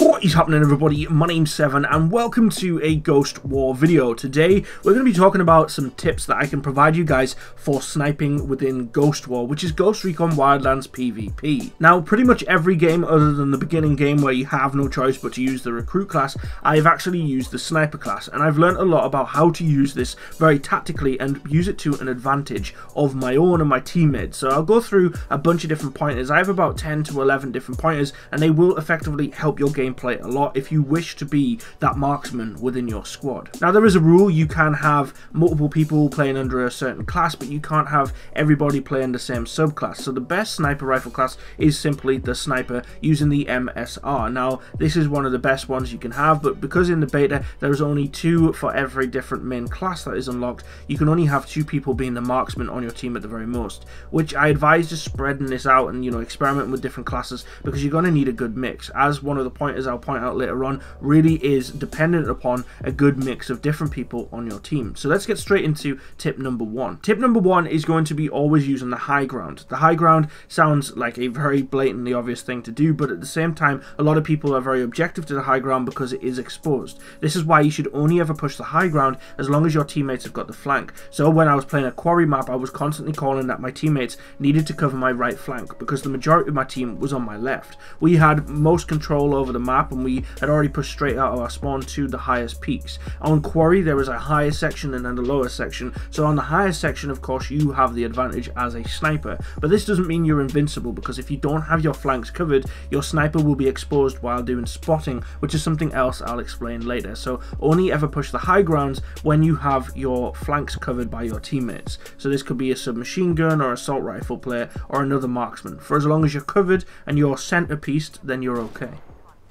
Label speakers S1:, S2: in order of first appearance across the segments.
S1: What is happening, everybody? My name's Seven and welcome to a Ghost War video. Today we're going to be talking about some tips that I can provide you guys for sniping within Ghost War, which is Ghost Recon Wildlands PvP. Now, pretty much every game other than the beginning game where you have no choice but to use the recruit class, I've actually used the sniper class, and I've learned a lot about how to use this very tactically and use it to an advantage of my own and my teammates. So I'll go through a bunch of different pointers. I have about 10 to 11 different pointers, and they will effectively help your gameplay a lot if you wish to be that marksman within your squad. Now, there is a rule: you can have multiple people playing under a certain class, but you can't have everybody playing the same subclass. So the best sniper rifle class is simply the sniper using the MSR. Now, this is one of the best ones you can have, but because in the beta there's only 2 for every different main class that is unlocked, you can only have 2 people being the marksman on your team at the very most, which I advise just spreading this out and, you know, experimenting with different classes, because you're going to need a good mix. As one of the pointers I'll point out later on really is dependent upon a good mix of different people on your team. So let's get straight into tip number 1. Tip number 1 is going to be always using the high ground. The high ground sounds like a very blatantly obvious thing to do, but at the same time a lot of people are very objective to the high ground because it is exposed. This is why you should only ever push the high ground as long as your teammates have got the flank. So when I was playing a quarry map, I was constantly calling that my teammates needed to cover my right flank because the majority of my team was on my left. We had most control over the map, and we had already pushed straight out of our spawn to the highest peaks. On quarry there was a higher section and then the lower section, so on the higher section of course you have the advantage as a sniper, but this doesn't mean you're invincible, because if you don't have your flanks covered, your sniper will be exposed while doing spotting, which is something else I'll explain later. So only ever push the high grounds when you have your flanks covered by your teammates. So this could be a submachine gun or assault rifle player or another marksman. For as long as you're covered and you're center pieced, then you're okay.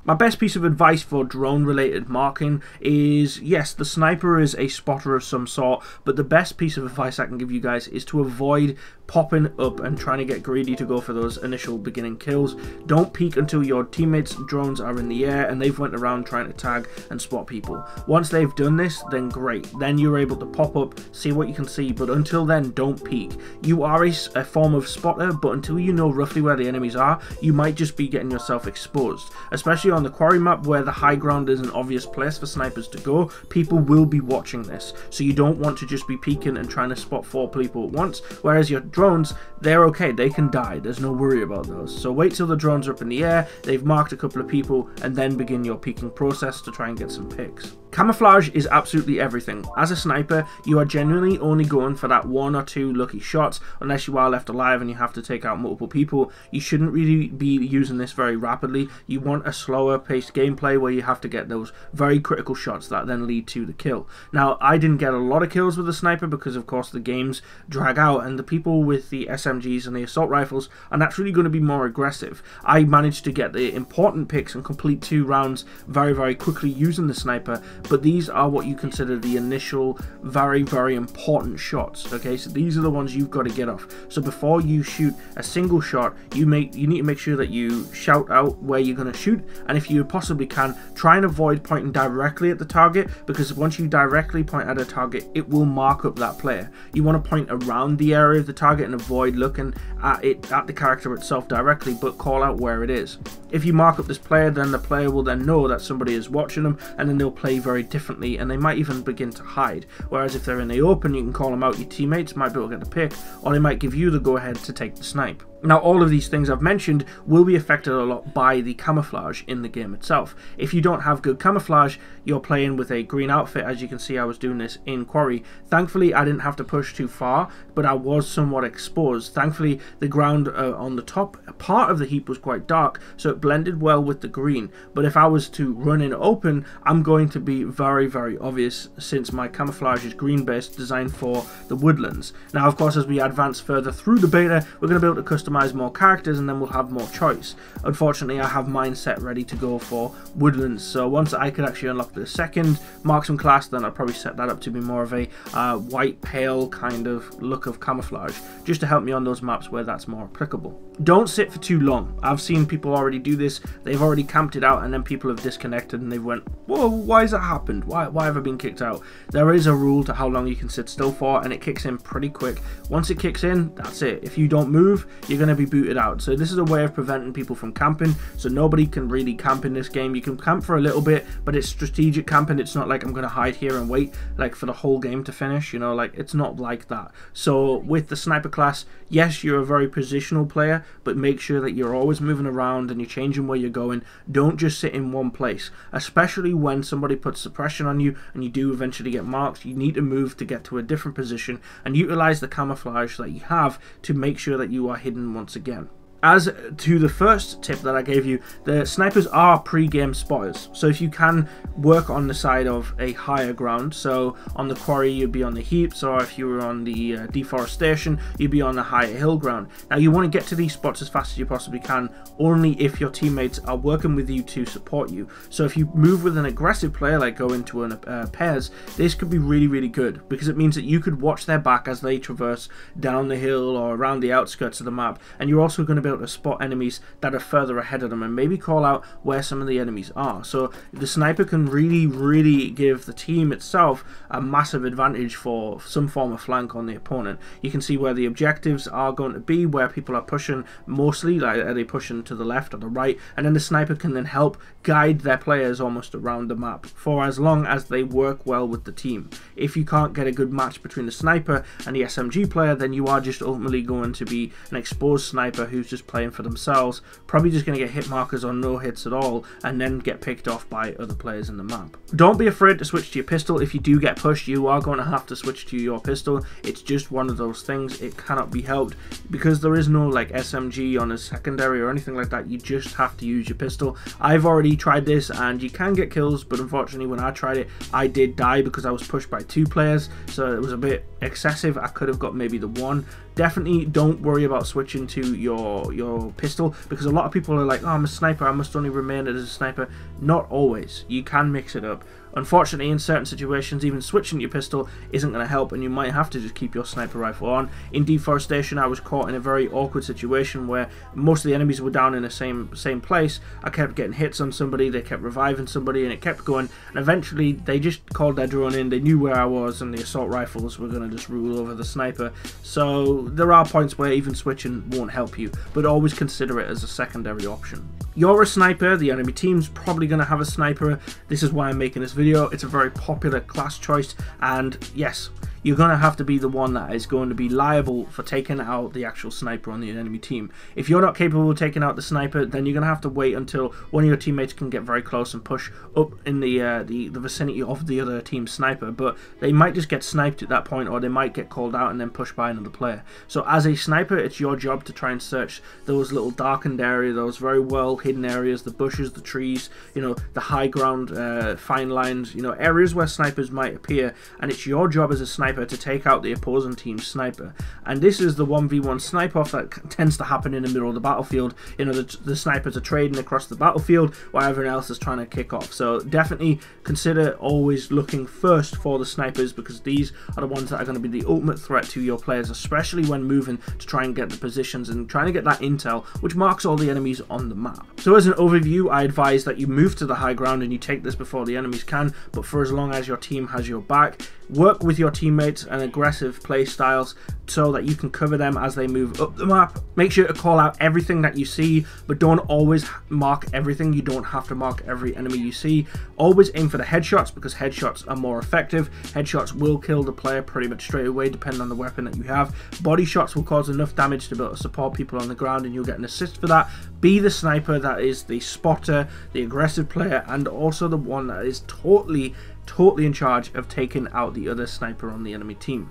S1: My best piece of advice for drone related marking is, yes, the sniper is a spotter of some sort, but the best piece of advice I can give you guys is to avoid popping up and trying to get greedy to go for those initial beginning kills. Don't peek until your teammates' drones are in the air and they've went around trying to tag and spot people. Once they've done this, then great, then you're able to pop up, see what you can see, but until then, don't peek. You are a form of spotter, but until you know roughly where the enemies are, you might just be getting yourself exposed. Especially on the quarry map where the high ground is an obvious place for snipers to go, people will be watching this, so you don't want to just be peeking and trying to spot 4 people at once, whereas your drones, they're okay, they can die, there's no worry about those. So wait till the drones are up in the air, they've marked a couple of people, and then begin your peeking process to try and get some picks. Camouflage is absolutely everything. As a sniper, you are genuinely only going for that 1 or 2 lucky shots, unless you are left alive and you have to take out multiple people. You shouldn't really be using this very rapidly. You want a slower paced gameplay where you have to get those very critical shots that then lead to the kill. Now, I didn't get a lot of kills with the sniper because of course the games drag out, and the people with the SMGs and the assault rifles are naturally going to be more aggressive. I managed to get the important picks and complete 2 rounds very, very quickly using the sniper, but these are what you consider the initial very, very important shots. Okay, so these are the ones you've got to get off. So before you shoot a single shot, you need to make sure that you shout out where you're going to shoot, and if you possibly can, try and avoid pointing directly at the target, because once you directly point at a target, it will mark up that player. You want to point around the area of the target and avoid looking at the character itself directly, but call out where it is. If you mark up this player, then the player will then know that somebody is watching them, and then they'll play very differently, and they might even begin to hide. Whereas if they're in the open, you can call them out, your teammates might be able to get the pick, or they might give you the go ahead to take the snipe. Now, all of these things I've mentioned will be affected a lot by the camouflage in the game itself. If you don't have good camouflage, you're playing with a green outfit. As you can see, I was doing this in quarry. Thankfully, I didn't have to push too far, but I was somewhat exposed. Thankfully, the ground on the top part of the heap was quite dark, so it blended well with the green. But if I was to run in open, I'm going to be very, very obvious, since my camouflage is green based, designed for the woodlands. Now, of course, as we advance further through the beta, we're going to be able to customize more characters, and then we'll have more choice. Unfortunately, I have mine set ready to go for woodlands, so once I could actually unlock the second marksman class, then I'll probably set that up to be more of a white pale kind of look of camouflage, just to help me on those maps where that's more applicable. Don't sit for too long. I've seen people already do this. They've already camped it out and then people have disconnected and they've went, whoa, why has that happened? Why have I been kicked out? There is a rule to how long you can sit still for, and it kicks in pretty quick. Once it kicks in, that's it. If you don't move, you're going to be booted out. So this is a way of preventing people from camping, so nobody can really camp in this game. You can camp for a little bit, but it's strategic camping. It's not like I'm going to hide here and wait like for the whole game to finish, you know, like it's not like that. So with the sniper class, yes, you're a very positional player, but make sure that you're always moving around and you're changing where you're going. Don't just sit in one place, especially when somebody puts suppression on you and you do eventually get marked. You need to move to get to a different position and utilize the camouflage that you have to make sure that you are hidden once again. As to the first tip that I gave you, the snipers are pre-game spotters, so if you can work on the side of a higher ground, so on the quarry you'd be on the heaps, or if you were on the deforestation you'd be on the higher hill ground. Now you want to get to these spots as fast as you possibly can, only if your teammates are working with you to support you. So if you move with an aggressive player, like go into pairs, this could be really good, because it means that you could watch their back as they traverse down the hill or around the outskirts of the map, and you're also going to be able to spot enemies that are further ahead of them and maybe call out where some of the enemies are. So the sniper can really give the team itself a massive advantage for some form of flank on the opponent. You can see where the objectives are going to be, where people are pushing mostly, like are they pushing to the left or the right, and then the sniper can then help guide their players almost around the map for as long as they work well with the team. If you can't get a good match between the sniper and the SMG player, then you are just ultimately going to be an exposed sniper who's just playing for themselves, probably just going to get hit markers or no hits at all, and then get picked off by other players in the map. Don't be afraid to switch to your pistol. If you do get pushed, you are going to have to switch to your pistol. It's just one of those things. It cannot be helped, because there is no like SMG on a secondary or anything like that. You just have to use your pistol. I've already tried this and you can get kills, but unfortunately when I tried it I did die because I was pushed by 2 players, so it was a bit excessive. I could have got maybe the 1. Definitely don't worry about switching to your pistol, because a lot of people are like, oh, I'm a sniper, I must only remain as a sniper. Not always. You can mix it up. Unfortunately, in certain situations, even switching your pistol isn't going to help, and you might have to just keep your sniper rifle on. In deforestation, I was caught in a very awkward situation where most of the enemies were down in the same place. I kept getting hits on somebody, they kept reviving somebody, and it kept going, and eventually they just called their drone in. They knew where I was, and the assault rifles were going to just rule over the sniper. So there are points where even switching won't help you, but always consider it as a secondary option. You're a sniper, the enemy team's probably going to have a sniper. This is why I'm making this video. It's a very popular class choice, and yes, you're going to have to be the one that is going to be liable for taking out the actual sniper on the enemy team. If you're not capable of taking out the sniper, then you're going to have to wait until one of your teammates can get very close and push up in the vicinity of the other team's sniper, but they might just get sniped at that point, or they might get called out and then pushed by another player. So as a sniper, it's your job to try and search those little darkened areas, those very well hidden areas, the bushes, the trees, you know, the high ground, fine lines, you know, areas where snipers might appear, and it's your job as a sniper to take out the opposing team's sniper. And this is the 1v1 snipe off that tends to happen in the middle of the battlefield. You know, the snipers are trading across the battlefield while everyone else is trying to kick off. So definitely consider always looking first for the snipers, because these are the ones that are going to be the ultimate threat to your players, especially when moving to try and get the positions and trying to get that intel which marks all the enemies on the map. So as an overview, I advise that you move to the high ground and you take this before the enemies can, but for as long as your team has your back. Work with your teammates and aggressive play styles so that you can cover them as they move up the map. Make sure to call out everything that you see, but don't always mark everything. You don't have to mark every enemy you see. Always aim for the headshots, because headshots are more effective. Headshots will kill the player pretty much straight away, depending on the weapon that you have. Body shots will cause enough damage to be able to support people on the ground, and you'll get an assist for that. Be the sniper that is the spotter, the aggressive player, and also the one that is totally in charge of taking out the other sniper on the enemy team.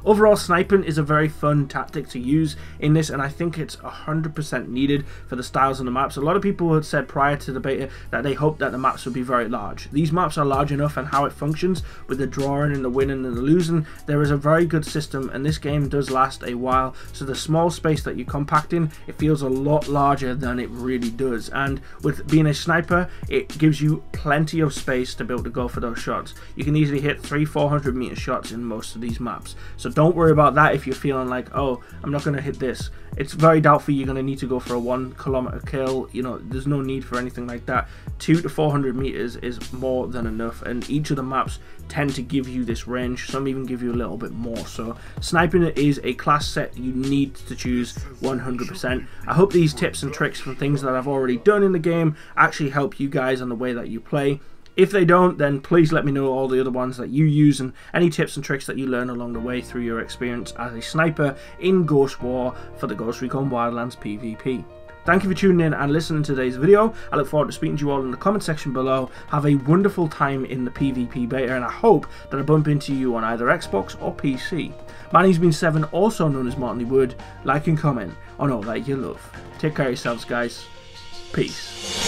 S1: Overall, sniping is a very fun tactic to use in this, and I think it's 100% needed for the styles on the maps. A lot of people had said prior to the beta that they hoped that the maps would be very large. These maps are large enough, and how it functions with the drawing and the winning and the losing, there is a very good system, and this game does last a while. So the small space that you're compacting, it feels a lot larger than it really does. And with being a sniper, it gives you plenty of space to be able to go for those shots. You can easily hit 300-400 meter shots in most of these maps. So don't worry about that if you're feeling like, oh, I'm not going to hit this. It's very doubtful you're going to need to go for a 1 kilometer kill. You know, there's no need for anything like that. 200 to 400 meters is more than enough, and each of the maps tend to give you this range. Some even give you a little bit more. So sniping is a class set you need to choose 100%. I hope these tips and tricks from things that I've already done in the game actually help you guys on the way that you play. If they don't, then please let me know all the other ones that you use and any tips and tricks that you learn along the way through your experience as a sniper in Ghost War for the Ghost Recon Wildlands PvP. Thank you for tuning in and listening to today's video. I look forward to speaking to you all in the comment section below. Have a wonderful time in the PvP beta, and I hope that I bump into you on either Xbox or PC. My name's been Seven, also known as Martin Lee Wood. Like and comment on all that you love. Take care of yourselves, guys. Peace.